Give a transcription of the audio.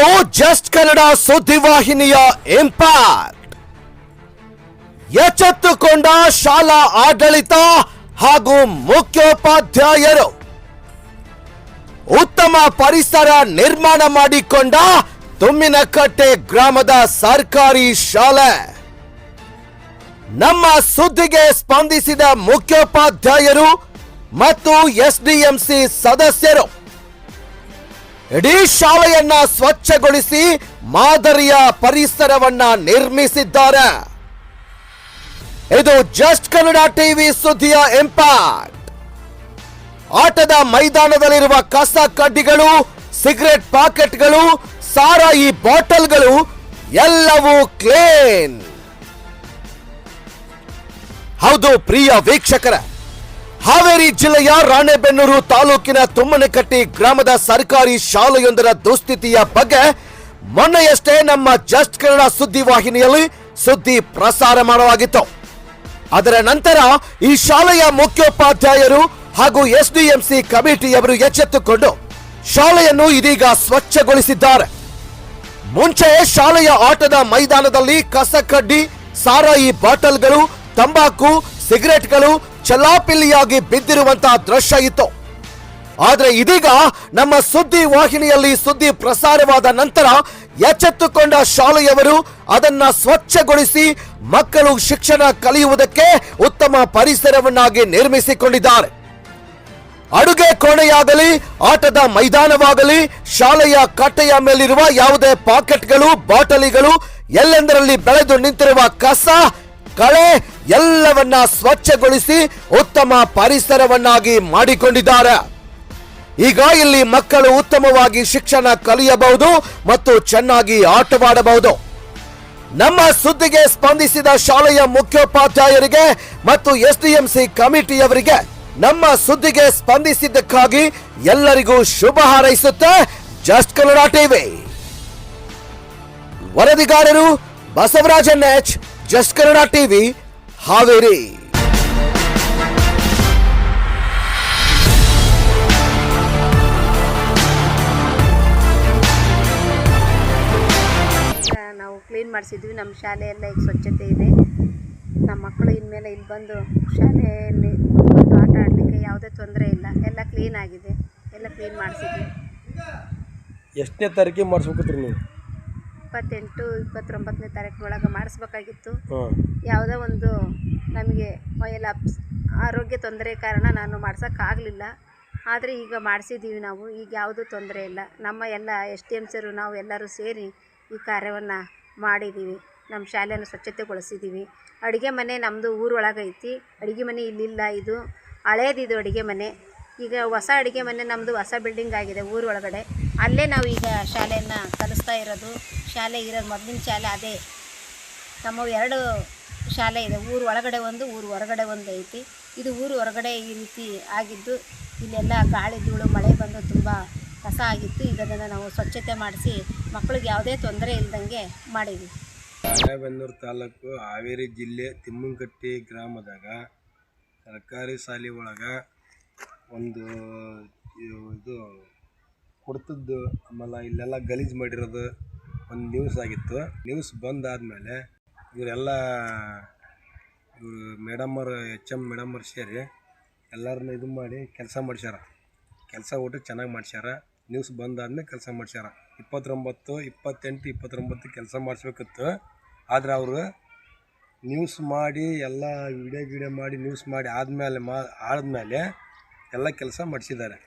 ಇದು just Kannada ಸುದ್ದಿವಾಹಿನಿಯ impact. ಎಚ್ಚೆತ್ತುಕೊಂಡ ಶಾಲಾ ಆಡಳಿತ ಹಾಗೂ ಮುಖ್ಯೋಪಾಧ್ಯಾಯರು. ಉತ್ತಮ ಪರಿಸರ ನಿರ್ಮಾಣ ಮಾಡಿಕೊಂಡ ತುಮ್ಮಿನಕಟ್ಟೆ ಗ್ರಾಮದ ಸರ್ಕಾರಿ ಶಾಲೆ. ನಮ್ಮ ಸುದ್ದಿಗೆ ಸ್ಪಂದಿಸಿದ ಮುಖ್ಯೋಪಾಧ್ಯಾಯರು ಮತ್ತು ಎಸ್ಡಿಎಂಸಿ ಸದಸ್ಯರು ಇಡೀ ಶಾಲೆಯನ್ನ ಸ್ವಚ್ಛಗೊಳಿಸಿ ಮಾದರಿಯ ಪರಿಸರವನ್ನ ನಿರ್ಮಿಸಿದ್ದಾರೆ. ಇದು ಜಸ್ಟ್ ಕನ್ನಡ ಟಿವಿ ಸುದ್ದಿಯ ಇಂಪ್ಯಾಕ್ಟ್. ಆಟದ ಮೈದಾನದಲ್ಲಿರುವ ಕಸ ಕಡ್ಡಿಗಳು, ಸಿಗರೆಟ್ ಪಾಕೆಟ್ಗಳು, ಸಾರಾಯಿ ಬಾಟಲ್ಗಳು ಎಲ್ಲವೂ ಕ್ಲೀನ್. ಹೌದು ಪ್ರಿಯ ವೀಕ್ಷಕರ, ಹಾವೇರಿ ಜಿಲ್ಲೆಯ ರಾಣೆಬೆನ್ನೂರು ತಾಲೂಕಿನ ತುಮ್ಮನಕಟ್ಟಿ ಗ್ರಾಮದ ಸರ್ಕಾರಿ ಶಾಲೆಯೊಂದರ ದುಸ್ಥಿತಿಯ ಬಗ್ಗೆ ಮೊನ್ನೆಯಷ್ಟೇ ನಮ್ಮ ಜಸ್ಟ್ ಕನ್ನಡ ಸುದ್ದಿವಾಹಿನಿಯಲ್ಲಿ ಸುದ್ದಿ ಪ್ರಸಾರ ಮಾಡಲಾಗಿತ್ತು. ಅದರ ನಂತರ ಈ ಶಾಲೆಯ ಮುಖ್ಯೋಪಾಧ್ಯಾಯರು ಹಾಗೂ ಎಸ್ಡಿಎಂಸಿ ಕಮಿಟಿಯವರು ಎಚ್ಚೆತ್ತುಕೊಂಡು ಶಾಲೆಯನ್ನು ಇದೀಗ ಸ್ವಚ್ಛಗೊಳಿಸಿದ್ದಾರೆ. ಮುಂಚೆ ಶಾಲೆಯ ಆಟದ ಮೈದಾನದಲ್ಲಿ ಕಸಕಡ್ಡಿ, ಸಾರಾಯಿ ಬಾಟಲ್ಗಳು, ತಂಬಾಕು, ಸಿಗರೆಟ್ಗಳು ಚಲಾಪಿಲ್ಲಿಯಾಗಿ ಬಿದ್ದಿರುವಂತಹ ದೃಶ್ಯ ಇತ್ತು. ಆದ್ರೆ ಇದೀಗ ನಮ್ಮ ಸುದ್ದಿ ವಾಹಿನಿಯಲ್ಲಿ ಸುದ್ದಿ ಪ್ರಸಾರವಾದ ನಂತರ ಎಚ್ಚೆತ್ತುಕೊಂಡ ಶಾಲೆಯವರು ಅದನ್ನ ಸ್ವಚ್ಛಗೊಳಿಸಿ ಮಕ್ಕಳು ಶಿಕ್ಷಣ ಕಲಿಯುವುದಕ್ಕೆ ಉತ್ತಮ ಪರಿಸರವನ್ನಾಗಿ ನಿರ್ಮಿಸಿಕೊಂಡಿದ್ದಾರೆ. ಅಡುಗೆ ಕೋಣೆಯಾಗಲಿ, ಆಟದ ಮೈದಾನವಾಗಲಿ, ಶಾಲೆಯ ಕಟ್ಟೆಯ ಮೇಲಿರುವ ಯಾವುದೇ ಪಾಕೆಟ್ಗಳು, ಬಾಟಲಿಗಳು, ಎಲ್ಲೆಂದರಲ್ಲಿ ಬೆಳೆದು ನಿಂತಿರುವ ಕಸ, ಕಳೆ ಎಲ್ಲವನ್ನ ಸ್ವಚ್ಛಗೊಳಿಸಿ ಉತ್ತಮ ಪರಿಸರವನ್ನಾಗಿ ಮಾಡಿಕೊಂಡಿದ್ದಾರೆ. ಈಗ ಇಲ್ಲಿ ಮಕ್ಕಳು ಉತ್ತಮವಾಗಿ ಶಿಕ್ಷಣ ಕಲಿಯಬಹುದು ಮತ್ತು ಚೆನ್ನಾಗಿ ಆಟವಾಡಬಹುದು. ನಮ್ಮ ಸುದ್ದಿಗೆ ಸ್ಪಂದಿಸಿದ ಶಾಲೆಯ ಮುಖ್ಯೋಪಾಧ್ಯಾಯರಿಗೆ ಮತ್ತು ಎಸ್ಡಿಎಂಸಿ ಕಮಿಟಿಯವರಿಗೆ ನಮ್ಮ ಸುದ್ದಿಗೆ ಸ್ಪಂದಿಸಿದ್ದಕ್ಕಾಗಿ ಎಲ್ಲರಿಗೂ ಶುಭ ಹಾರೈಸುತ್ತೆ ಜಸ್ಟ್ ಕನ್ನಡ ಟಿವಿ. ವರದಿಗಾರರು Basavarajan H, just Kannada TV, Haveri. ನಾವು ಕ್ಲೀನ್ ಮಾಡಿಸಿದ್ವಿ. ನಮ್ಮ ಶಾಲೆಯೆಲ್ಲ ಈಗ ಸ್ವಚ್ಛತೆ ಇದೆ. ನಮ್ಮ ಮಕ್ಕಳು ಇನ್ಮೇಲೆ ಇಲ್ಲಿ ಬಂದು ಶಾಲೆಯಲ್ಲಿ ಆಟ ಆಡಲಿಕ್ಕೆ ಯಾವುದೇ ತೊಂದರೆ ಇಲ್ಲ. ಎಲ್ಲ ಕ್ಲೀನ್ ಆಗಿದೆ. ಎಲ್ಲ ಕ್ಲೀನ್ ಮಾಡಿಸಿದ್ವಿ. ಎಷ್ಟನೇ ತಾರೀಕಿಗೆ ಮಾಡಿಸ್ಬೇಕತ್ರಿ ನೀವು? 28, 29ನೇ ತಾರೀಕಿನೊಳಗೆ ಮಾಡಿಸ್ಬೇಕಾಗಿತ್ತು. ಯಾವುದೋ ಒಂದು ನಮಗೆ ಎಲ್ಲ ಆರೋಗ್ಯ ತೊಂದರೆ ಕಾರಣ ನಾನು ಮಾಡ್ಸೋಕ್ಕಾಗಲಿಲ್ಲ. ಆದರೆ ಈಗ ಮಾಡಿಸಿದ್ದೀವಿ ನಾವು. ಈಗ ಯಾವುದೂ ತೊಂದರೆ ಇಲ್ಲ. ನಮ್ಮ ಎಲ್ಲ SDMCರು ನಾವು ಎಲ್ಲರೂ ಸೇರಿ ಈ ಕಾರ್ಯವನ್ನು ಮಾಡಿದ್ದೀವಿ. ನಮ್ಮ ಶಾಲೆಯನ್ನು ಸ್ವಚ್ಛತೆಗೊಳಿಸಿದ್ದೀವಿ. ಅಡುಗೆ ಮನೆ ನಮ್ಮದು ಊರೊಳಗೈತಿ. ಅಡುಗೆ ಮನೆ ಇಲ್ಲಿಲ್ಲ. ಇದು ಹಳೇದಿದು ಅಡುಗೆ ಮನೆ. ಈಗ ಹೊಸ ಅಡುಗೆ ಮನೆ ನಮ್ಮದು ಹೊಸ ಬಿಲ್ಡಿಂಗ್ ಆಗಿದೆ ಊರೊಳಗಡೆ. ಅಲ್ಲೇ ನಾವು ಈಗ ಶಾಲೆಯನ್ನು ಕಲಿಸ್ತಾ ಇರೋದು. ಶಾಲೆ ಇರೋದು ಮೊದಲಿನ ಶಾಲೆ ಅದೇ. ನಮ್ಮ 2 ಶಾಲೆ ಇದೆ. ಊರು ಒಳಗಡೆ ಒಂದು, ಊರು ಹೊರಗಡೆ ಒಂದು ಐತಿ. ಇದು ಊರು ಹೊರಗಡೆ ಈ ರೀತಿ ಆಗಿದ್ದು ಇಲ್ಲೆಲ್ಲ ಗಾಳಿ ಧೂಳು ಮಳೆ ಬಂದು ತುಂಬ ಕಸ ಆಗಿತ್ತು. ಈಗ ಅದನ್ನು ನಾವು ಸ್ವಚ್ಛತೆ ಮಾಡಿಸಿ ಮಕ್ಕಳಿಗೆ ಯಾವುದೇ ತೊಂದರೆ ಇಲ್ದಂಗೆ ಮಾಡಿದ್ವಿ. ರಾಣೆಬೆನ್ನೂರು ತಾಲೂಕು, ಹಾವೇರಿ ಜಿಲ್ಲೆ, ತಿಮ್ಮನಕಟ್ಟಿ ಗ್ರಾಮದಾಗ ಸರ್ಕಾರಿ ಶಾಲೆ ಒಳಗೆ ಒಂದು ಇದು ಕೊಡ್ತದ್ದು, ಆಮೇಲೆ ಇಲ್ಲೆಲ್ಲ ಗಲೀಜು ಮಾಡಿರೋದು ಒಂದು ನ್ಯೂಸ್ ಆಗಿತ್ತು. ನ್ಯೂಸ್ ಬಂದಾದಮೇಲೆ ಇವರೆಲ್ಲ ಮೇಡಮ್ಮರು, HM ಮೇಡಮ್ಮರು ಸೇರಿ ಎಲ್ಲರನ್ನ ಇದು ಮಾಡಿ ಕೆಲಸ ಮಾಡ್ಸ್ಯಾರ. ಕೆಲಸ ಒಟ್ಟು ಚೆನ್ನಾಗಿ ಮಾಡ್ಸ್ಯಾರ. ನ್ಯೂಸ್ ಬಂದಾದ್ಮೇಲೆ ಕೆಲಸ ಮಾಡ್ಸ್ಯಾರ. 29, 28, 29 ಕೆಲಸ ಮಾಡಿಸ್ಬೇಕಿತ್ತು. ಆದರೆ ಅವರು ನ್ಯೂಸ್ ಮಾಡಿ ಎಲ್ಲ ವಿಡಿಯೋ ಮಾಡಿ ನ್ಯೂಸ್ ಮಾಡಿ ಆದಮೇಲೆ ಎಲ್ಲ ಕೆಲಸ ಮಾಡಿಸಿದ್ದಾರೆ.